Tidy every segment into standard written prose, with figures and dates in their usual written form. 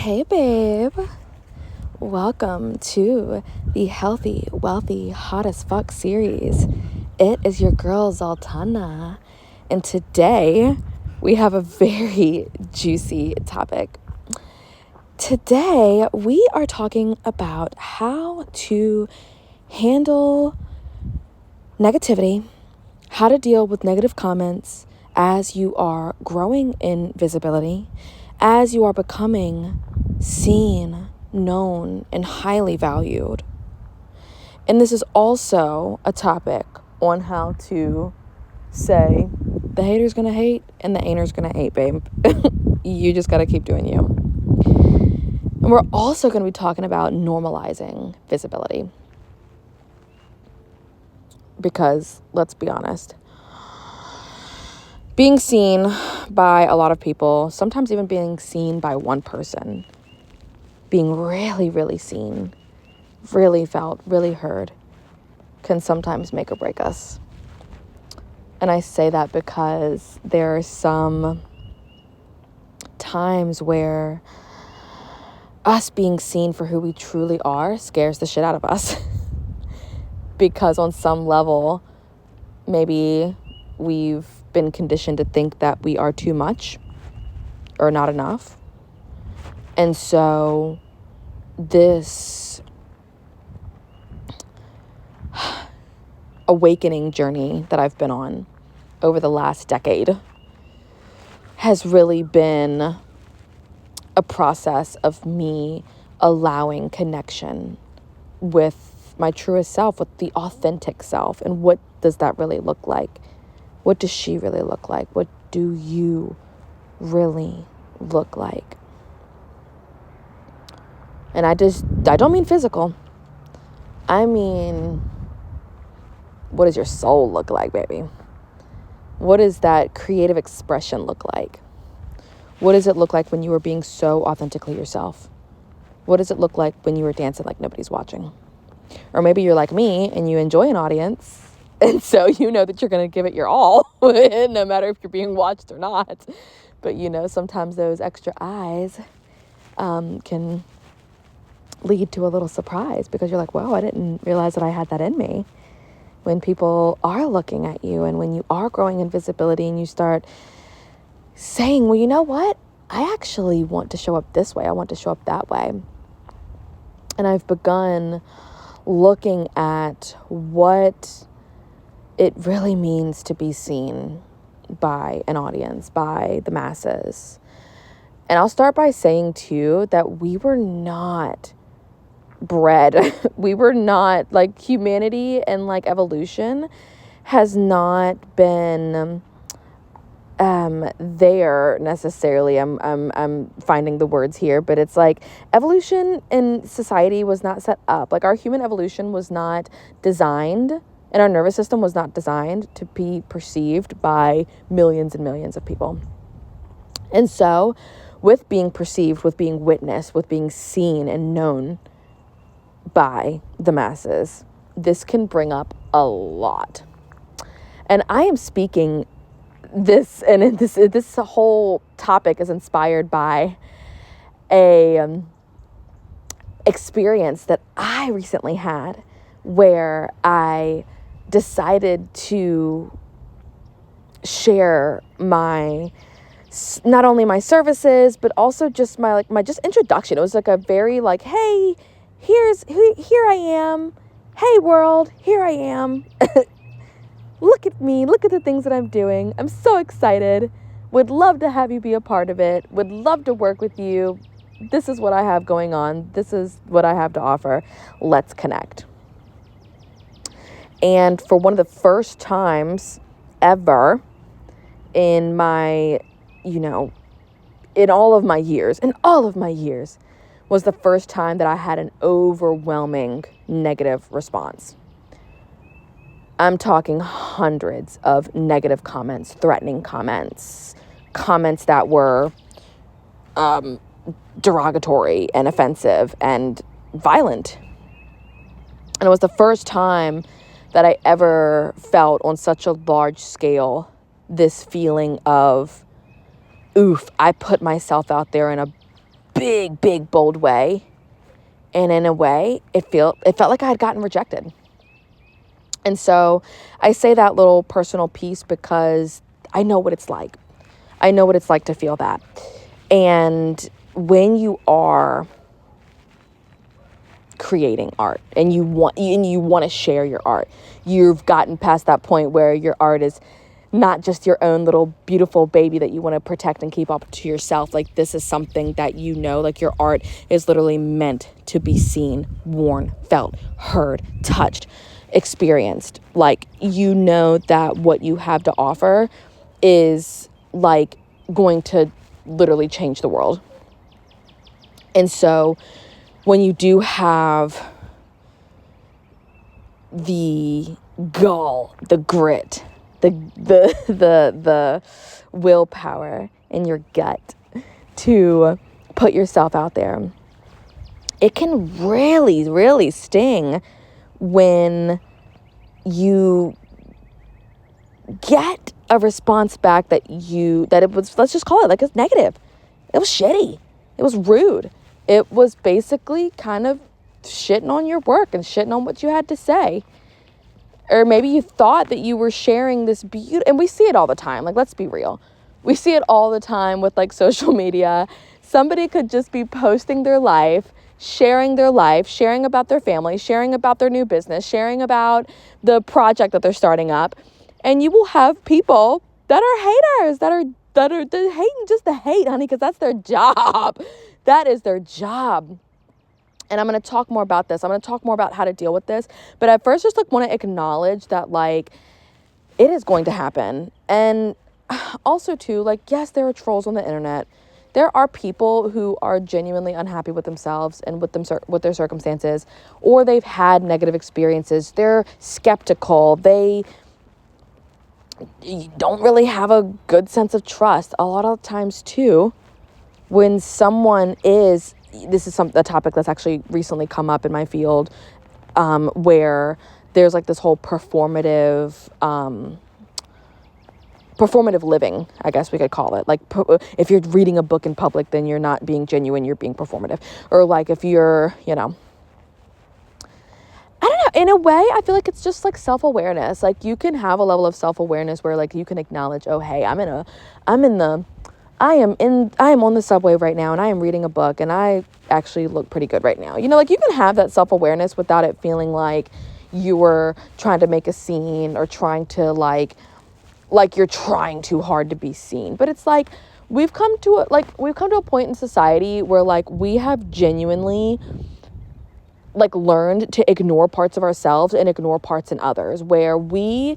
Hey, babe. Welcome to the Healthy, Wealthy, Hot as Fuck series. It is your girl, SZALTANA. And today, we have a very juicy topic. Today, we are talking about how to handle negativity, how to deal with negative comments as you are growing in visibility, as you are becoming seen, known, and highly valued. And this is also a topic on how to say the hater's gonna hate and the ain'ter's gonna hate, babe. You just gotta keep doing you. And we're also gonna be talking about normalizing visibility. Because, let's be honest, being seen by a lot of people, sometimes even being seen by one person, being really, really seen, really felt, really heard, can sometimes make or break us. And I say that because there are some times where us being seen for who we truly are scares the shit out of us. Because on some level, maybe we've been conditioned to think that we are too much or not enough. And so this awakening journey that I've been on over the last decade has really been a process of me allowing connection with my truest self, with the authentic self. And what does that really look like? What does she really look like? What do you really look like? And I don't mean physical. I mean, what does your soul look like, baby? What does that creative expression look like? What does it look like when you are being so authentically yourself? What does it look like when you are dancing like nobody's watching? Or maybe you're like me and you enjoy an audience, and so you know that you're going to give it your all, no matter if you're being watched or not. But sometimes those extra eyes can lead to a little surprise, because you're like, whoa, I didn't realize that I had that in me. When people are looking at you and when you are growing in visibility and you start saying, well, you know what? I actually want to show up this way. I want to show up that way. And I've begun looking at what it really means to be seen by an audience, by the masses. And I'll start by saying, too, that we were not bred. We were not, like, humanity and, like, evolution has not been there necessarily. I'm finding the words here, but it's like evolution in society was not set up. Like, our human evolution was not designed, and our nervous system was not designed to be perceived by millions and millions of people. And so with being perceived, with being witnessed, with being seen and known by the masses, this can bring up a lot. And I am speaking this, and this whole topic is inspired by a experience that I recently had, where I decided to share not only my services, but also just my just introduction. It was like a very like, hey, here I am. Hey world, here I am. Look at me. Look at the things that I'm doing. I'm so excited. Would love to have you be a part of it. Would love to work with you. This is what I have going on. This is what I have to offer. Let's connect. And for one of the first times ever in my, in all of my years, was the first time that I had an overwhelming negative response. I'm talking hundreds of negative comments, threatening comments that were derogatory and offensive and violent. And it was the first time that I ever felt on such a large scale this feeling of, oof, I put myself out there in a big, big, bold way. And in a way, it felt like I had gotten rejected. And so I say that little personal piece because I know what it's like. I know what it's like to feel that. And when you are creating art and you want to share your art, you've gotten past that point where your art is not just your own little beautiful baby that you want to protect and keep up to yourself. Like, this is something that, like, your art is literally meant to be seen, worn, felt, heard, touched, experienced. Like, that what you have to offer is like going to literally change the world. And so when you do have the gall, the grit, the willpower in your gut to put yourself out there, it can really, really sting when you get a response back that it was, let's just call it, like, it's negative. It was shitty. It was rude. It was basically kind of shitting on your work and shitting on what you had to say. Or maybe you thought that you were sharing this and we see it all the time. Like, let's be real. We see it all the time with, like, social media. Somebody could just be posting their life, sharing about their family, sharing about their new business, sharing about the project that they're starting up. And you will have people that are haters, that are hating just to hate, honey, because that's their job. That is their job. And I'm going to talk more about this. I'm going to talk more about how to deal with this. But at first, just, like, want to acknowledge that, like, it is going to happen. And also, too, like, yes, there are trolls on the internet. There are people who are genuinely unhappy with themselves and with their circumstances, or they've had negative experiences. They're skeptical. They don't really have a good sense of trust. A lot of times, too, when someone is... This is a topic that's actually recently come up in my field, where there's, like, this whole performative living, I guess we could call it. Like, if you're reading a book in public, then you're not being genuine, you're being performative. Or, like, if you're, I don't know, in a way, I feel like it's just, like, self-awareness. Like, you can have a level of self-awareness where, like, you can acknowledge, oh, hey, I am on the subway right now and I am reading a book and I actually look pretty good right now. Like, you can have that self-awareness without it feeling like you were trying to make a scene or trying to, like you're trying too hard to be seen. But it's like, we've come to a point in society where, like, we have genuinely, like, learned to ignore parts of ourselves and ignore parts in others, where we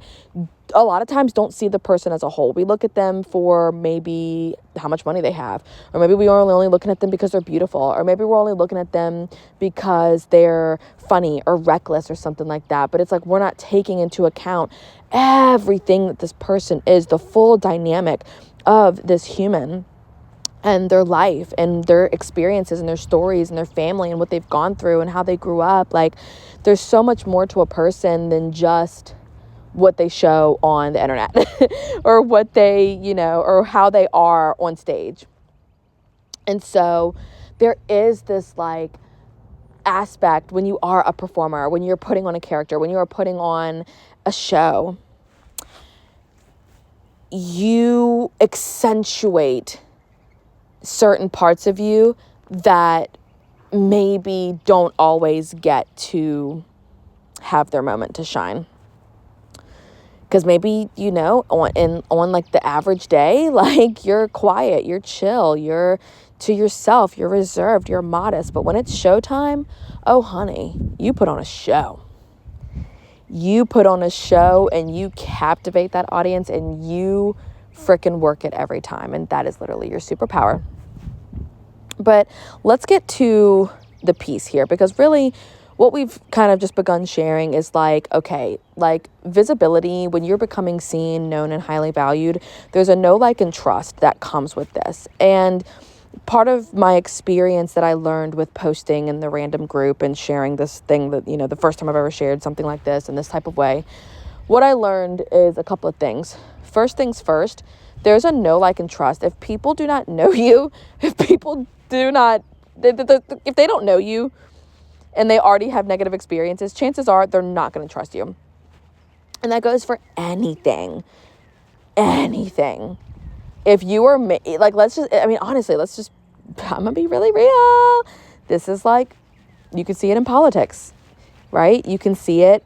a lot of times don't see the person as a whole. We look at them for maybe how much money they have, or maybe we are only looking at them because they're beautiful, or maybe we're only looking at them because they're funny or reckless or something like that. But it's like, we're not taking into account everything that this person is, the full dynamic of this human and their life and their experiences and their stories and their family and what they've gone through and how they grew up. Like, there's so much more to a person than just what they show on the internet or what they, or how they are on stage. And so there is this, like, aspect when you are a performer, when you're putting on a character, when you are putting on a show, you accentuate certain parts of you that maybe don't always get to have their moment to shine. Because maybe, on like the average day, like, you're quiet, you're chill, you're to yourself, you're reserved, you're modest. But when it's showtime, oh, honey, you put on a show. You put on a show and you captivate that audience and you freaking work it every time. And that is literally your superpower. But let's get to the piece here, because really what we've kind of just begun sharing is, like, okay, like, visibility, when you're becoming seen, known, and highly valued, there's a know, like, and trust that comes with this. And part of my experience that I learned with posting in the random group and sharing this thing that, the first time I've ever shared something like this in this type of way, what I learned is a couple of things. First things first, there's a know, like, and trust. If people do not know you, if people do not, if they don't know you and they already have negative experiences, chances are they're not going to trust you. And that goes for anything. If you are, like, honestly, I'm going to be really real. This is like, you can see it in politics, right? You can see it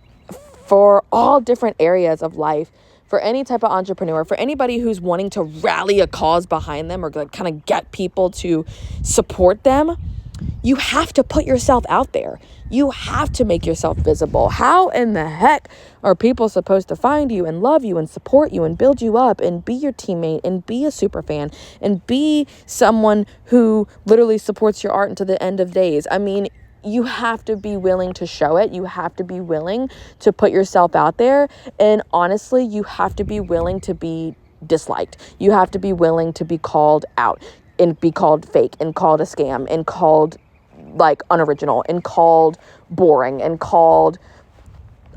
for all different areas of life, for any type of entrepreneur, for anybody who's wanting to rally a cause behind them or like kind of get people to support them. You have to put yourself out there. You have to make yourself visible. How in the heck are people supposed to find you and love you and support you and build you up and be your teammate and be a super fan and be someone who literally supports your art into the end of days? I mean, you have to be willing to show it. You have to be willing to put yourself out there. And honestly, you have to be willing to be disliked. You have to be willing to be called out and be called fake and called a scam and called like unoriginal and called boring and called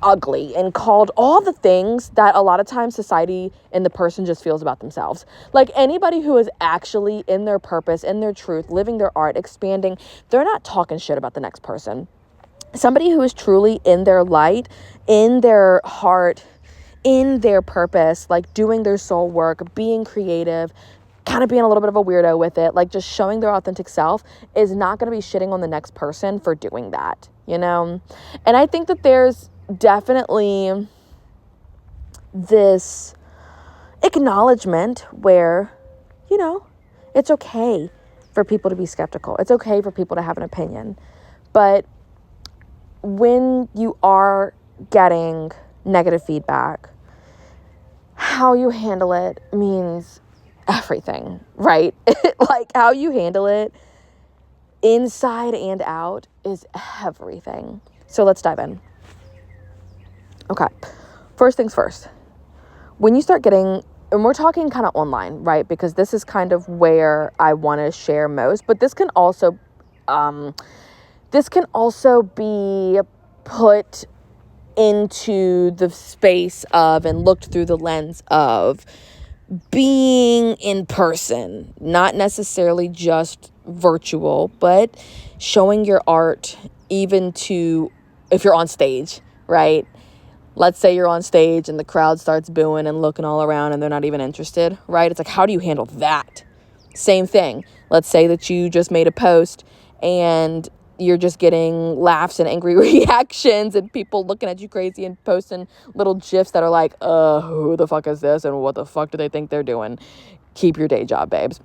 ugly and called all the things that a lot of times society and the person just feels about themselves. Like anybody who is actually in their purpose, in their truth, living their art, expanding, they're not talking shit about the next person. Somebody who is truly in their light, in their heart, in their purpose, like doing their soul work, being creative, kind of being a little bit of a weirdo with it, like just showing their authentic self, is not going to be shitting on the next person for doing that, you know? And I think that there's definitely this acknowledgement where, you know, it's okay for people to be skeptical. It's okay for people to have an opinion. But when you are getting negative feedback, how you handle it means everything, right? Like how you handle it inside and out is everything. So let's dive in. Okay. First things first. When you start getting, and we're talking kind of online, right? Because this is kind of where I want to share most, but this can also be put into the space of and looked through the lens of being in person, not necessarily just virtual, but showing your art even to if you're on stage, right? Let's say you're on stage and the crowd starts booing and looking all around and they're not even interested, right? It's like, how do you handle that? Same thing. Let's say that you just made a post and you're just getting laughs and angry reactions and people looking at you crazy and posting little GIFs that are like, who the fuck is this? And what the fuck do they think they're doing? Keep your day job, babes.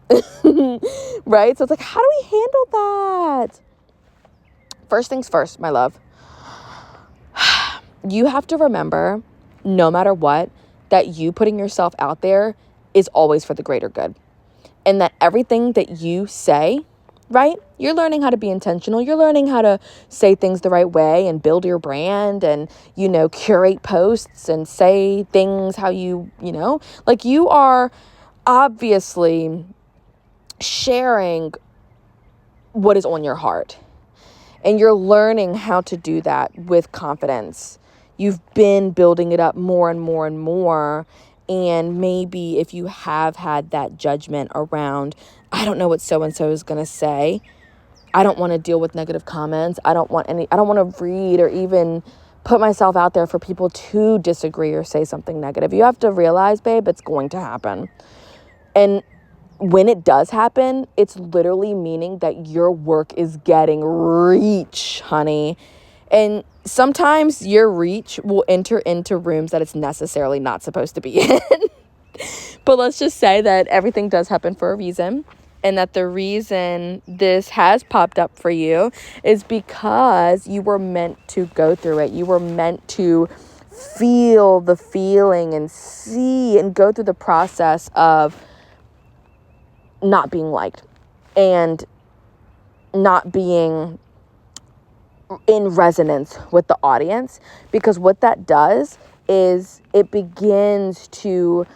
Right? So it's like, how do we handle that? First things first, my love. You have to remember, no matter what, that you putting yourself out there is always for the greater good. And that everything that you say, right? You're learning how to be intentional. You're learning how to say things the right way and build your brand and, you know, curate posts and say things how you know, like you are obviously sharing what is on your heart. And you're learning how to do that with confidence. You've been building it up more and more and more. And maybe if you have had that judgment around, I don't know what so-and-so is going to say. I don't want to deal with negative comments. I don't want to read or even put myself out there for people to disagree or say something negative. You have to realize, babe, it's going to happen. And when it does happen, it's literally meaning that your work is getting reach, honey. And sometimes your reach will enter into rooms that it's necessarily not supposed to be in. But let's just say that everything does happen for a reason. And that the reason this has popped up for you is because you were meant to go through it. You were meant to feel the feeling and see and go through the process of not being liked and not being in resonance with the audience, because what that does is it begins to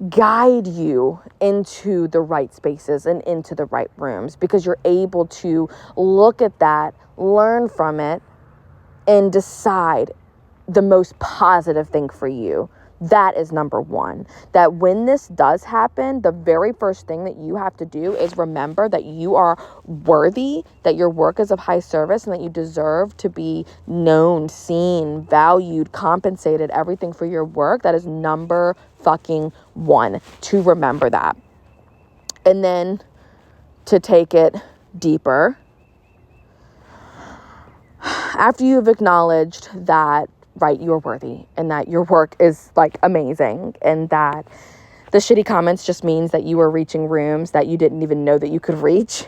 guide you into the right spaces and into the right rooms, because you're able to look at that, learn from it, and decide the most positive thing for you, That is number one. That when this does happen, the very first thing that you have to do is remember that you are worthy, that your work is of high service, and that you deserve to be known, seen, valued, compensated, everything for your work. That is number fucking one, to remember that. And then to take it deeper, after you've acknowledged that, right, you're worthy and that your work is like amazing, and that the shitty comments just means that you are reaching rooms that you didn't even know that you could reach,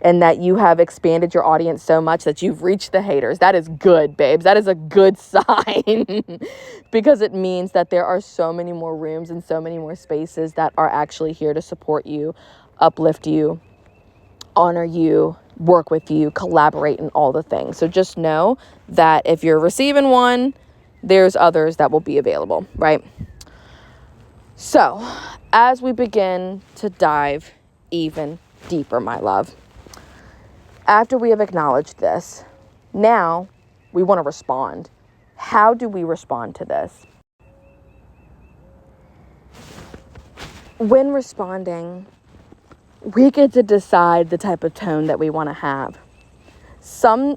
and that you have expanded your audience so much that you've reached the haters. That is good, babes. That is a good sign because it means that there are so many more rooms and so many more spaces that are actually here to support you, uplift you, honor you, work with you, collaborate, and all the things. So just know that if you're receiving one, there's others that will be available, right? So as we begin to dive even deeper, my love, after we have acknowledged this, now we want to respond. How do we respond to this? When responding, we get to decide the type of tone that we want to have.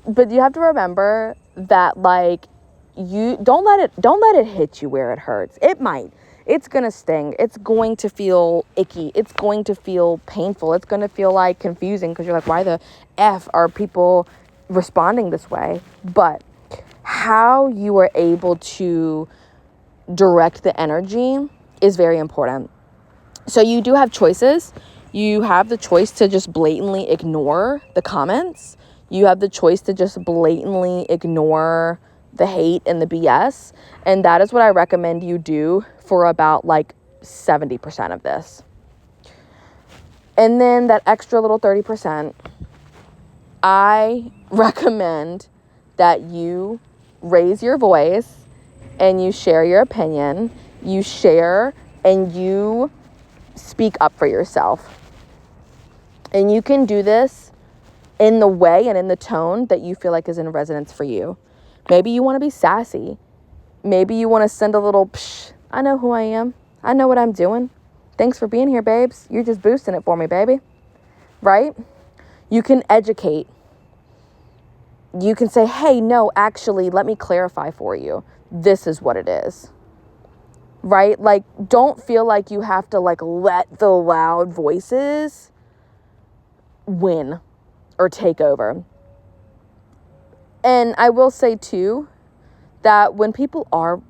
But you have to remember that, like, you don't let it hit you where it hurts. It might. It's going to sting. It's going to feel icky. It's going to feel painful. It's going to feel like confusing because you're like, why the F are people responding this way? But how you are able to direct the energy is very important. So you do have choices. You have the choice to just blatantly ignore the comments. You have the choice to just blatantly ignore the hate and the BS. And that is what I recommend you do for about like 70% of this. And then that extra little 30%, I recommend that you raise your voice and you share your opinion. You share and you speak up for yourself. And you can do this in the way and in the tone that you feel like is in resonance for you. Maybe you want to be sassy. Maybe you want to send a little, psh, I know who I am. I know what I'm doing. Thanks for being here, babes. You're just boosting it for me, baby. Right? You can educate. You can say, hey, no, actually, let me clarify for you. This is what it is. Right? Like, don't feel like you have to, like, let the loud voices win or take over. And I will say too that when people are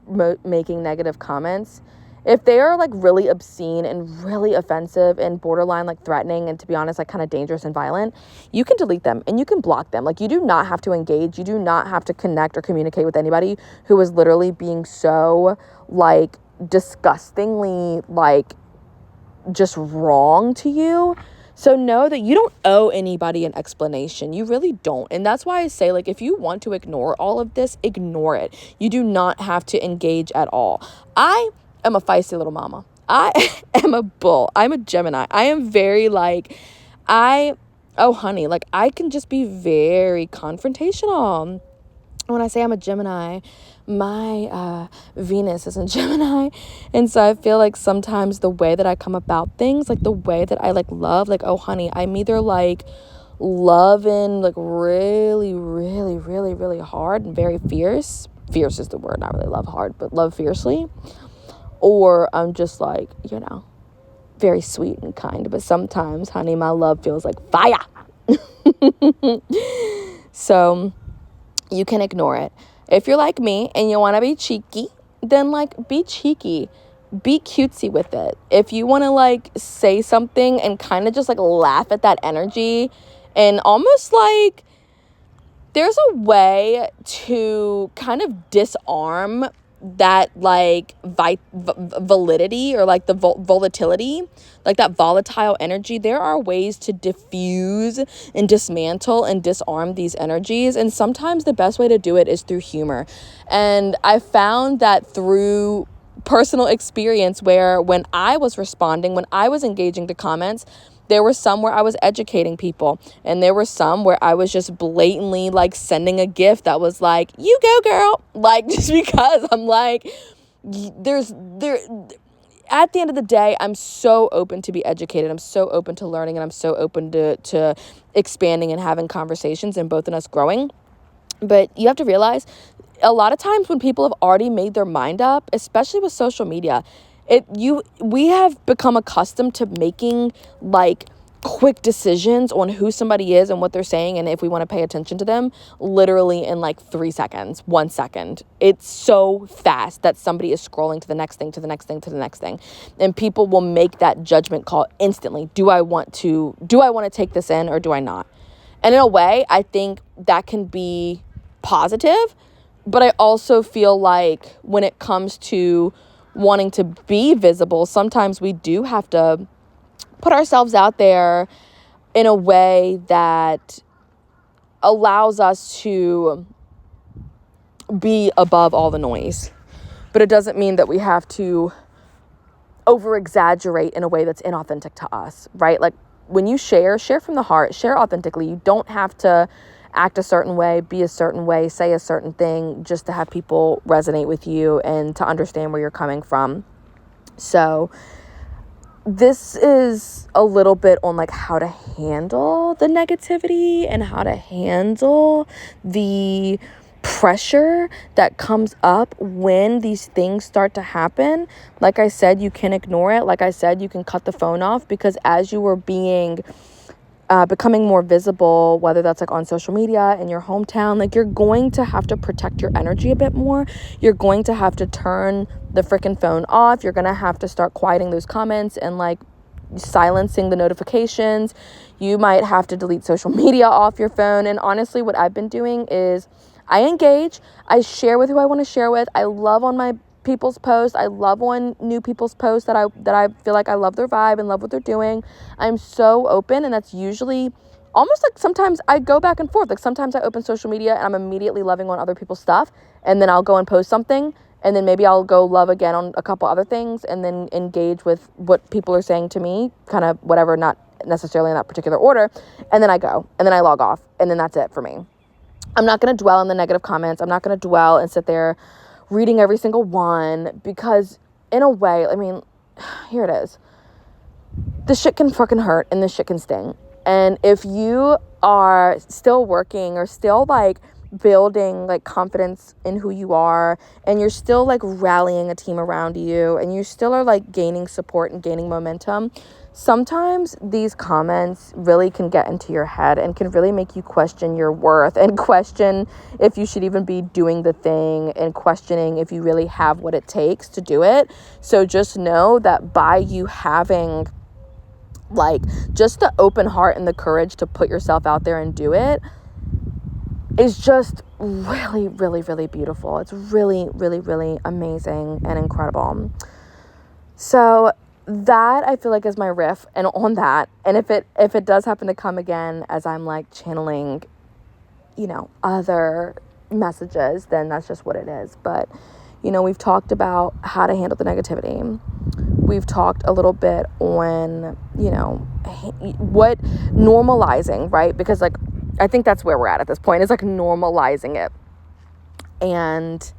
making negative comments, if they are like really obscene and really offensive and borderline like threatening and, to be honest, like kind of dangerous and violent, you can delete them and you can block them. Like, you do not have to engage. You do not have to connect or communicate with anybody who is literally being so like disgustingly like just wrong to you. So know that you don't owe anybody an explanation. You really don't. And that's why I say, like, if you want to ignore all of this, ignore it. You do not have to engage at all. I am a feisty little mama. I am a bull. I'm a Gemini. I am very like, oh honey, like I can just be very confrontational. When I say I'm a Gemini, my Venus is in Gemini. And so I feel like sometimes the way that I come about things, like the way that I like love, like, oh honey, I'm either like loving like really, really, really, really hard and very fierce. Fierce is the word, not really love hard, but love fiercely. Or I'm just like, you know, very sweet and kind. But sometimes, honey, my love feels like fire. So you can ignore it. If you're like me and you want to be cheeky, then like be cheeky. Be cutesy with it. If you want to like say something and kind of just like laugh at that energy and almost like there's a way to kind of disarm that like validity or like the volatility, like that volatile energy. There are ways to diffuse and dismantle and disarm these energies, and sometimes the best way to do it is through humor. And I found that through personal experience, where when I was responding, when I was engaging the comments, there were some where I was educating people, and there were some where I was just blatantly like sending a gift that was like, you go girl, like just because I'm like, there at the end of the day, I'm so open to be educated. I'm so open to learning, and I'm so open to expanding and having conversations and both in us growing. But you have to realize a lot of times when people have already made their mind up, especially with social media, we have become accustomed to making like quick decisions on who somebody is and what they're saying, and if we want to pay attention to them, literally in like 3 seconds, 1 second. It's so fast that somebody is scrolling to the next thing, to the next thing, to the next thing, and people will make that judgment call instantly. Do I want to take this in, or do I not? And in a way, I think that can be positive, but I also feel like when it comes to wanting to be visible, sometimes we do have to put ourselves out there in a way that allows us to be above all the noise. But it doesn't mean that we have to over exaggerate in a way that's inauthentic to us, right? Like when you share from the heart, share authentically. You don't have to act a certain way, be a certain way, say a certain thing just to have people resonate with you and to understand where you're coming from. So this is a little bit on like how to handle the negativity and how to handle the pressure that comes up when these things start to happen. Like I said, you can ignore it. Like I said, you can cut the phone off, because as you are becoming more visible, whether that's like on social media, in your hometown, like you're going to have to protect your energy a bit more. You're going to have to turn the freaking phone off. You're going to have to start quieting those comments and like silencing the notifications. You might have to delete social media off your phone. And honestly, what I've been doing is I engage, I share with who I want to share with. I love on my people's posts. I love on new people's posts that I feel like I love their vibe and love what they're doing. I'm so open, and that's usually almost like sometimes I go back and forth. Like sometimes I open social media and I'm immediately loving on other people's stuff, and then I'll go and post something, and then maybe I'll go love again on a couple other things, and then engage with what people are saying to me, kind of whatever, not necessarily in that particular order, and then I go, and then I log off, and then that's it for me. I'm not going to dwell on the negative comments. I'm not going to dwell and sit there reading every single one, because in a way, I mean, here it is. This shit can fucking hurt, and this shit can sting. And if you are still working or still like building like confidence in who you are, and you're still like rallying a team around you, and you still are like gaining support and gaining momentum, sometimes these comments really can get into your head and can really make you question your worth, and question if you should even be doing the thing, and questioning if you really have what it takes to do it. So just know that by you having like just the open heart and the courage to put yourself out there and do it is just really, really, really beautiful. It's really, really, really amazing and incredible. So that I feel like is my riff and on that. And if it does happen to come again as I'm like channeling, other messages, then that's just what it is. But, we've talked about how to handle the negativity. We've talked a little bit on, what normalizing, right? Because like, I think that's where we're at this point, is like normalizing it. And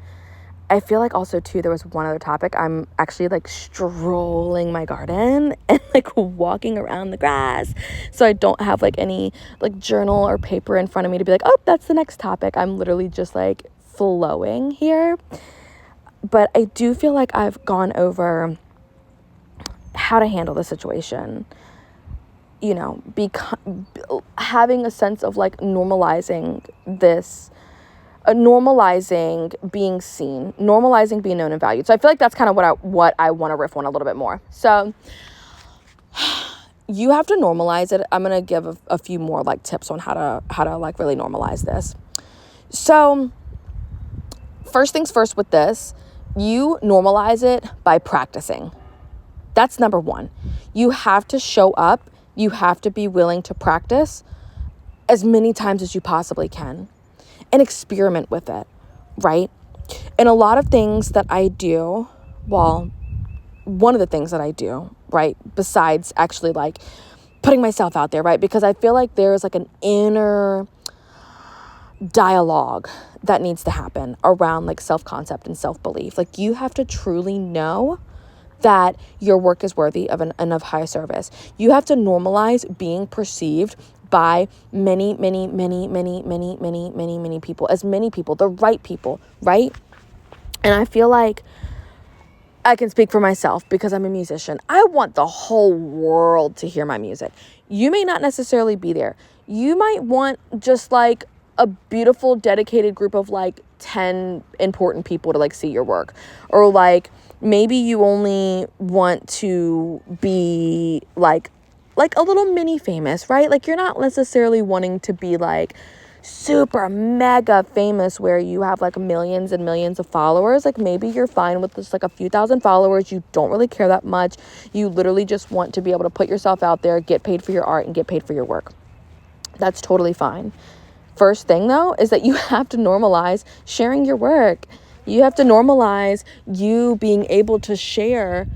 I feel like also too, there was one other topic. I'm actually like strolling my garden and like walking around the grass. So I don't have like any like journal or paper in front of me to be like, oh, that's the next topic. I'm literally just like flowing here. But I do feel like I've gone over how to handle the situation. Having a sense of like normalizing this, normalizing being seen, normalizing being known and valued. So I feel like that's kind of what I want to riff on a little bit more. So you have to normalize it. I'm gonna give a few more like tips on how to like really normalize this. So first things first with this, you normalize it by practicing. That's number one. You have to show up. You have to be willing to practice as many times as you possibly can and experiment with it, right? And a lot of things that I do, well, one of the things that I do, right, besides actually like putting myself out there, right? Because I feel like there's like an inner dialogue that needs to happen around like self-concept and self-belief. Like you have to truly know that your work is worthy of of high service. You have to normalize being perceived by many people, as many people, the right people, right? And I feel like I can speak for myself because I'm a musician. I want the whole world to hear my music. You may not necessarily be there. You might want just like a beautiful, dedicated group of like 10 important people to like see your work. Or like maybe you only want to be like a little mini famous, right? Like you're not necessarily wanting to be like super mega famous where you have like millions and millions of followers. Like maybe you're fine with just like a few thousand followers. You don't really care that much. You literally just want to be able to put yourself out there, get paid for your art, and get paid for your work. That's totally fine. First thing though is that you have to normalize sharing your work. You have to normalize you being able to share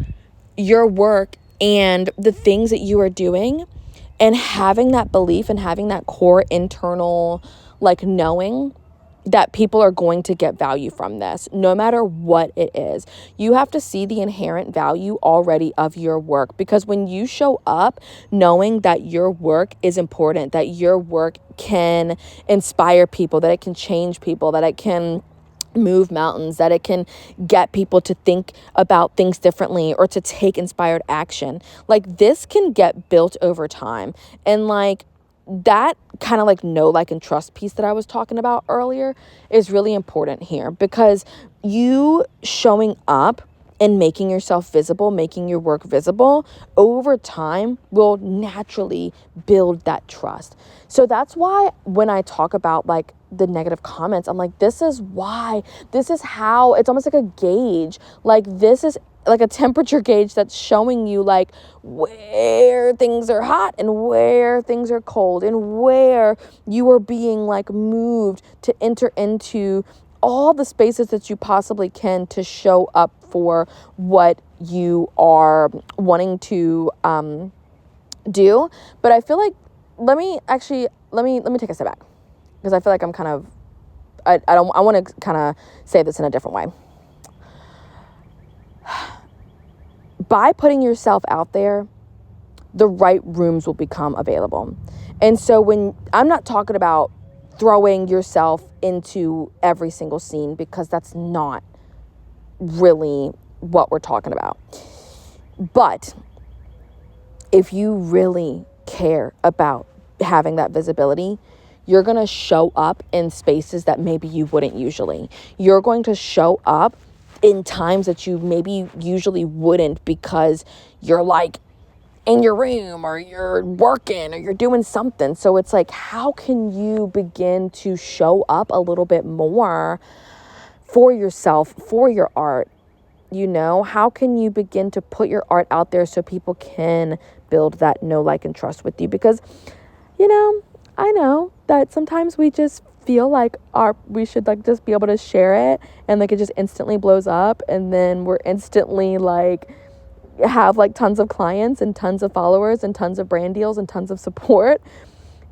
your work and the things that you are doing, and having that belief and having that core internal like knowing that people are going to get value from this, no matter what it is. You have to see the inherent value already of your work, because when you show up knowing that your work is important, that your work can inspire people, that it can change people, that it can move mountains, that it can get people to think about things differently or to take inspired action, like this can get built over time. And like that kind of like know, like, and trust piece that I was talking about earlier is really important here, because you showing up and making yourself visible, making your work visible over time will naturally build that trust. So that's why when I talk about like the negative comments, I'm like, this is why, this is how, it's almost like a gauge. Like this is like a temperature gauge that's showing you like where things are hot and where things are cold, and where you are being like moved to enter into all the spaces that you possibly can to show up for what you are wanting to do. But I feel like let me take a step back, because I feel like I'm kind of I want to kind of say this in a different way. By putting yourself out there, the right rooms will become available. And so when I'm not talking about throwing yourself into every single scene, because that's not really what we're talking about. But if you really care about having that visibility, you're going to show up in spaces that maybe you wouldn't usually. You're going to show up in times that you maybe usually wouldn't, because you're like in your room or you're working or you're doing something. So it's like, how can you begin to show up a little bit more for yourself, for your art? You know, how can you begin to put your art out there so people can build that know, like, and trust with you? Because, you know, I know that sometimes we just feel like we should like just be able to share it and like it just instantly blows up, and then we're instantly like have like tons of clients and tons of followers and tons of brand deals and tons of support.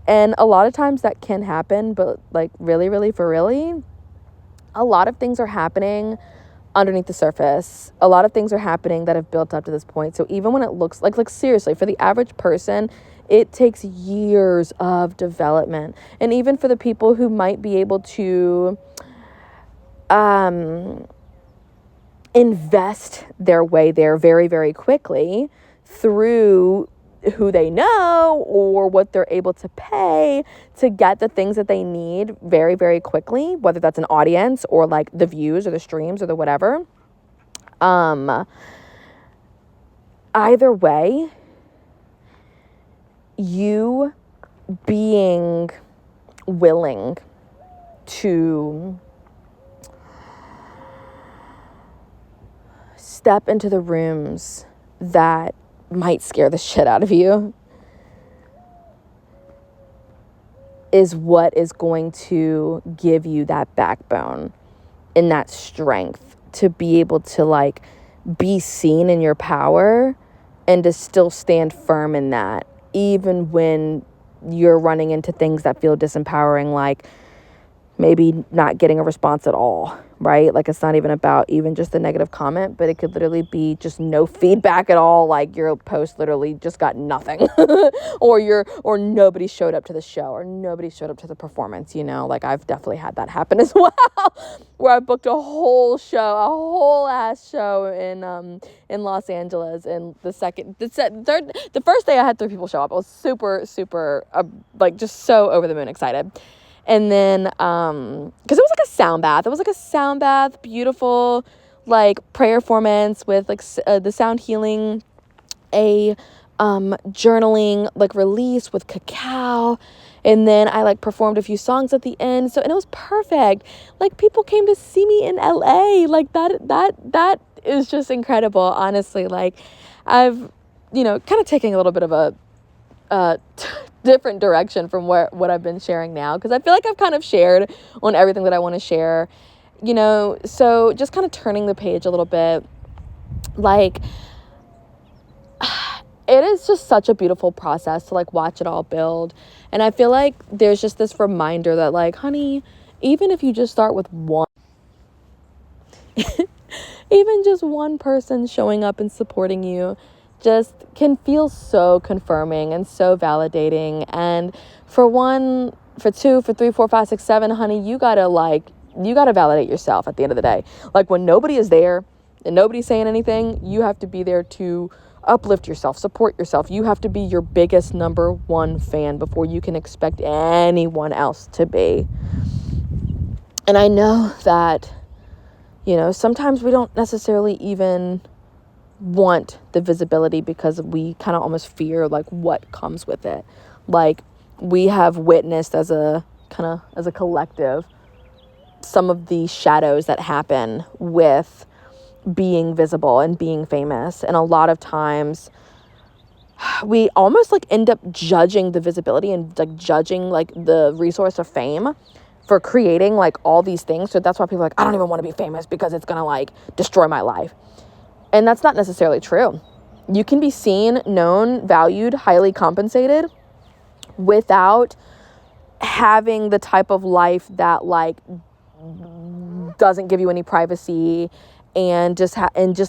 And a lot of times that can happen, but like really a lot of things are happening underneath the surface. A lot of things are happening that have built up to this point. So even when it looks like seriously, for the average person, it takes years of development. And even for the people who might be able to invest their way there very, very quickly through who they know or what they're able to pay to get the things that they need very, very quickly, whether that's an audience or like the views or the streams or the whatever. Either way, you being willing to step into the rooms that might scare the shit out of you is what is going to give you that backbone and that strength to be able to like be seen in your power and to still stand firm in that, even when you're running into things that feel disempowering, like maybe not getting a response at all, right? Like, it's not even about even just a negative comment, but it could literally be just no feedback at all. Like, your post literally just got nothing or nobody showed up to the show, or nobody showed up to the performance, like, I've definitely had that happen as well, where I booked a whole ass show in Los Angeles, and the first day I had 3 people show up. I was super, super, like, just so over the moon excited. And then, because it was like a sound bath. Beautiful, like, prayer performance with, like, the sound healing, a journaling, like, release with cacao. And then I, like, performed a few songs at the end. And it was perfect. Like, people came to see me in LA. Like, that is just incredible, honestly. Like, I've, kind of taking a little bit of a different direction from what I've been sharing now, because I feel like I've kind of shared on everything that I want to share, so just kind of turning the page a little bit. Like, it is just such a beautiful process to, like, watch it all build. And I feel like there's just this reminder that, like, honey, even if you just start with one even just one person showing up and supporting you just can feel so confirming and so validating. And for 1, for 2, for 3, 4, 5, 6, 7, honey, you gotta validate yourself at the end of the day. Like, when nobody is there and nobody's saying anything, you have to be there to uplift yourself, support yourself. You have to be your biggest number 1 fan before you can expect anyone else to be. And I know that, sometimes we don't necessarily even want the visibility, because we kind of almost fear, like, what comes with it. Like, we have witnessed as a collective some of the shadows that happen with being visible and being famous. And a lot of times we almost, like, end up judging the visibility and, like, judging, like, the resource of fame for creating, like, all these things. So that's why people are like, I don't even want to be famous because it's gonna, like, destroy my life. And that's not necessarily true. You can be seen, known, valued, highly compensated without having the type of life that, like, doesn't give you any privacy, and just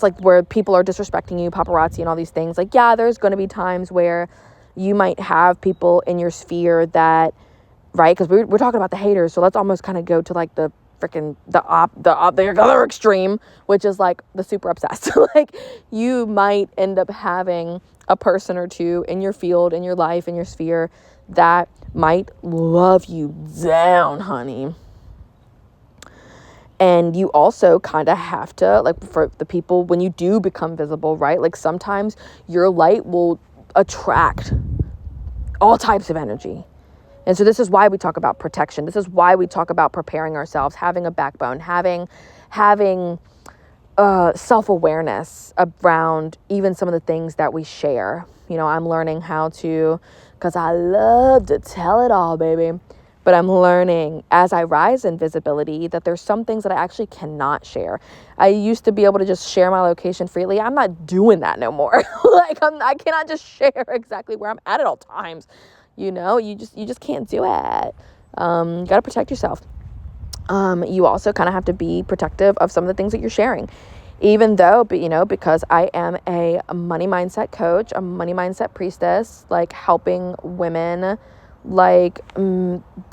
like, where people are disrespecting you, paparazzi and all these things. Like, yeah, there's going to be times where you might have people in your sphere that, right? Because we're talking about the haters, so let's almost kind of go to, like, the other extreme, which is, like, the super obsessed. Like, you might end up having a person or two in your field, in your life, in your sphere, that might love you down, honey. And you also kind of have to, like, for the people, when you do become visible, right? Like, sometimes your light will attract all types of energy. And so this is why we talk about protection. This is why we talk about preparing ourselves, having a backbone, having self-awareness around even some of the things that we share. I'm learning how to, because I love to tell it all, baby. But I'm learning, as I rise in visibility, that there's some things that I actually cannot share. I used to be able to just share my location freely. I'm not doing that no more. Like, I cannot just share exactly where I'm at all times. You just can't do it. You got to protect yourself. You also kind of have to be protective of some of the things that you're sharing. Even though, because I am a money mindset coach, a money mindset priestess, like, helping women, like,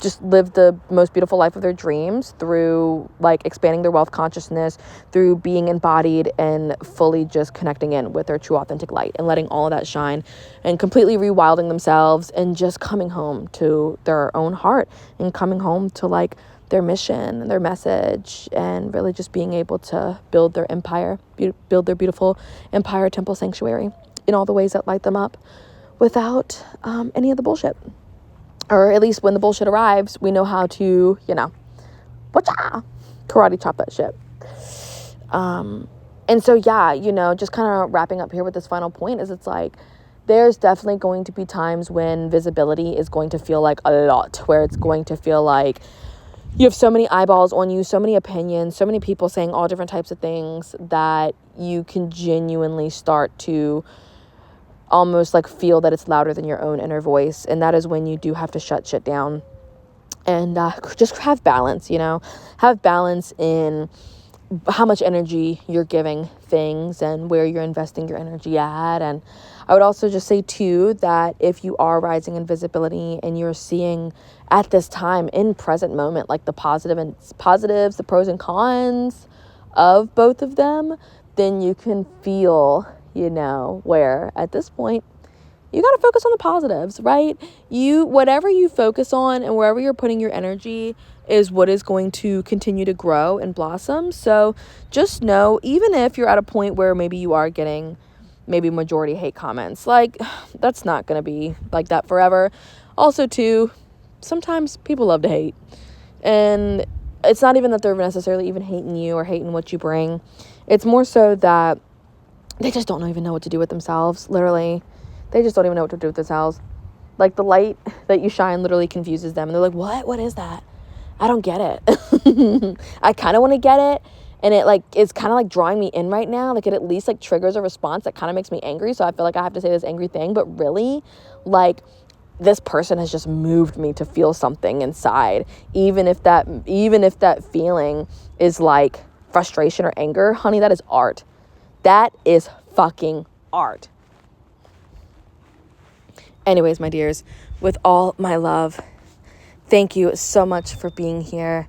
just live the most beautiful life of their dreams through, like, expanding their wealth consciousness, through being embodied and fully just connecting in with their true authentic light and letting all of that shine and completely rewilding themselves and just coming home to their own heart and coming home to, like, their mission and their message, and really just being able to build their empire, build their beautiful empire, temple, sanctuary in all the ways that light them up without any of the bullshit. Or at least when the bullshit arrives, we know how to, karate chop that shit. And so, yeah, just kind of wrapping up here with this final point is, it's like, there's definitely going to be times when visibility is going to feel like a lot, where it's going to feel like you have so many eyeballs on you, so many opinions, so many people saying all different types of things, that you can genuinely start to almost, like, feel that it's louder than your own inner voice. And that is when you do have to shut shit down And just have balance, have balance in how much energy you're giving things and where you're investing your energy at. And I would also just say too that if you are rising in visibility and you're seeing at this time in present moment, like the positives, the pros and cons of both of them, then you can feel, where at this point you got to focus on the positives, right? Whatever you focus on and wherever you're putting your energy is what is going to continue to grow and blossom. So just know, even if you're at a point where maybe you are getting maybe majority hate comments, like that's not going to be like that forever. Also too, sometimes people love to hate, and it's not even that they're necessarily even hating you or hating what you bring. It's more so that they just don't even know what to do with themselves. Literally, they just don't even know what to do with themselves. Like the light that you shine literally confuses them. And they're like, what is that? I don't get it. I kind of want to get it. And it's kind of drawing me in right now. It at least triggers a response that kind of makes me angry. So I feel like I have to say this angry thing, but really this person has just moved me to feel something inside. Even if that feeling is frustration or anger, honey, that is art. That is fucking art. Anyways, my dears, with all my love, thank you so much for being here.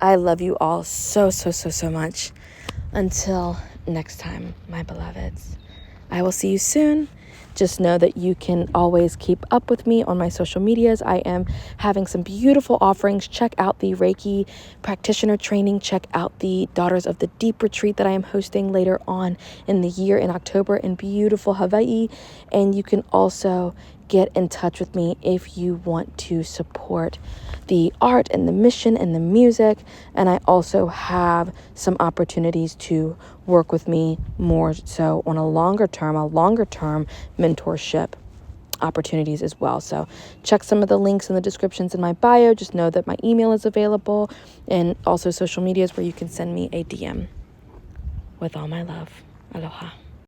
I love you all so, so, so, so much. Until next time, my beloveds, I will see you soon. Just know that you can always keep up with me on my social medias. I am having some beautiful offerings. Check out the Reiki practitioner training. Check out the Daughters of the Deep retreat that I am hosting later on in the year in October in beautiful Hawaii. And you can also get in touch with me if you want to support the art and the mission and the music. And I also have some opportunities to work with me more so on a longer term mentorship opportunities as well. So check some of the links in the descriptions in my bio. Just know that my email is available, and also social medias where you can send me a DM. With all my love. Aloha.